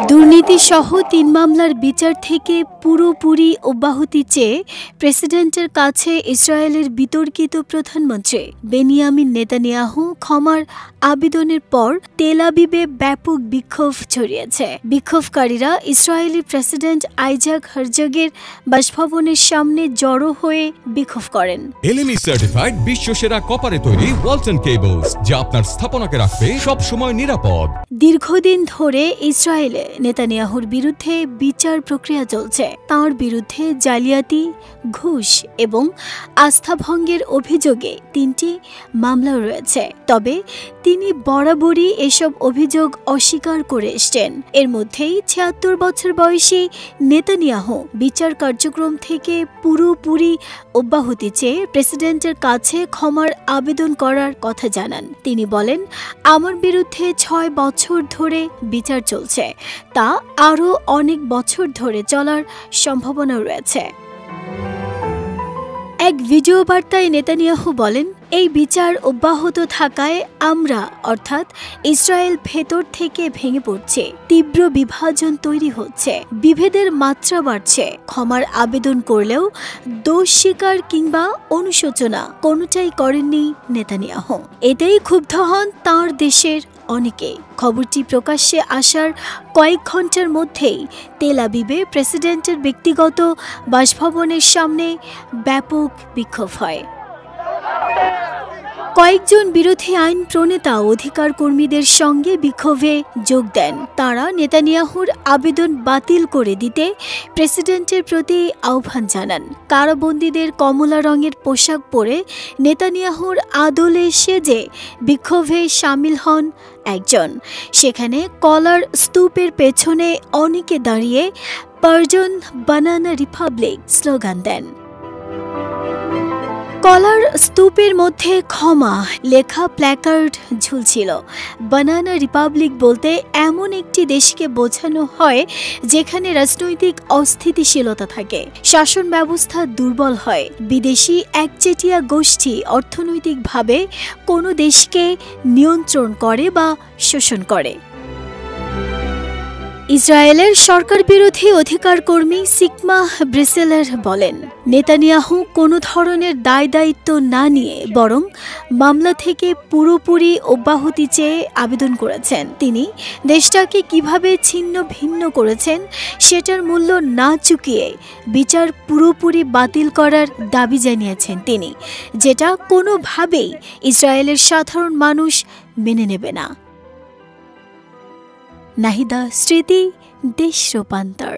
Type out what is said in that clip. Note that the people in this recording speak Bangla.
দুর্নীতি সহ ৩ মামলার বিচার থেকে পুরোপুরি অব্যাহতি চেয়ে প্রেসিডেন্টের কাছে ইসরায়েলের বিতর্কিত প্রধানমন্ত্রী বেনিয়ামিন নেতানিয়াহু ক্ষমার আবেদনের পর তেল আবিবে ব্যাপক বিক্ষোভ ছড়িয়েছে। বিক্ষোভকারীরা ইসরায়েলি প্রেসিডেন্ট আইজাক হারজগের বাসভবনের সামনে জড়ো হয়ে বিক্ষোভ করেন। এলএমই সার্টিফাইড বিশ্বসেরা কপারে তৈরি ওয়ালটন কেবলস, যা আপনার স্থাপনাকে রাখবে সব সময় নিরাপদ। দীর্ঘদিন ধরে ইসরায়েলে নেতানিয়াহুর বিরুদ্ধে বিচার প্রক্রিয়া চলছে। তাঁর বিরুদ্ধে জালিয়াতি, ঘুষ এবং আস্থাভঙ্গের অভিযোগে ৩টি মামলা রয়েছে। তবে তিনি বরাবরই এসব অভিযোগ অস্বীকার করে এসছেন। এর মধ্যেই ৭৬ বছর বয়সী নেতানিয়াহু বিচার কার্যক্রম থেকে পুরোপুরি অব্যাহতি চেয়ে প্রেসিডেন্টের কাছে ক্ষমার আবেদন করার কথা জানান। তিনি বলেন, আমার বিরুদ্ধে ৬ বছর ধরে বিচার চলছে, তা আরও অনেক বছর ধরে চলার সম্ভাবনা রয়েছে। এক ভিডিও বার্তায় নেতানিয়াহু বলেন, এই বিচার অব্যাহত থাকায় আমরা অর্থাৎ ইসরায়েল ভেতর থেকে ভেঙে পড়ছে, তীব্র বিভাজন তৈরি হচ্ছে, বিভেদের মাত্রা বাড়ছে। ক্ষমার আবেদন করলেও দোষ স্বীকার কিংবা অনুশোচনা কোনোটাই করেননি নেতানিয়াহু। এতেই ক্ষুব্ধ হন তাঁর দেশের অনেকে। খবরটি প্রকাশ্যে আসার কয়েক ঘন্টার মধ্যেই তেল আবিবে প্রেসিডেন্টের ব্যক্তিগত বাসভবনের সামনে ব্যাপক বিক্ষোভ হয়। কয়েকজন বিরোধী আইন প্রণেতা অধিকার কর্মীদের সঙ্গে বিক্ষোভে যোগ দেন। তাঁরা নেতানিয়াহুর আবেদন বাতিল করে দিতে প্রেসিডেন্টের প্রতি আহ্বান জানান। কারাবন্দীদের কমলা রঙের পোশাক পরে নেতানিয়াহুর আদলে সেজে বিক্ষোভে সামিল হন একজন। সেখানে কলার স্তূপের পেছনে অনেকে দাঁড়িয়ে পার্জন বানানা রিপাবলিক স্লোগান দেন। কলার স্তূপের মধ্যে ক্ষমা লেখা প্ল্যাকার্ড ঝুলছিল। বানানা রিপাবলিক বলতে এমন একটি দেশকে বোঝানো হয় যেখানে রাজনৈতিক অস্থিতিশীলতা থাকে, শাসন ব্যবস্থা দুর্বল হয়, বিদেশি একচেটিয়া গোষ্ঠী অর্থনৈতিকভাবে কোনো দেশকে নিয়ন্ত্রণ করে বা শোষণ করে। ইসরায়েলের সরকার বিরোধী অধিকার কর্মী সিকমা ব্রিসেলার বলেন, নেতানিয়াহু কোনো ধরনের দায়-দায়িত্ব না নিয়ে বরং মামলা থেকে পুরোপুরি অব্যাহতি চেয়ে আবেদন করেছেন। তিনি দেশটাকে কিভাবে ছিন্ন ভিন্ন করেছেন সেটার মূল্য না চুকিয়ে বিচার পুরোপুরি বাতিল করার দাবি জানিয়েছেন তিনি, যেটা কোনোভাবেই ইসরায়েলের সাধারণ মানুষ মেনে নেবে না। নাহিদা স্মৃতি, দেশ রূপান্তর।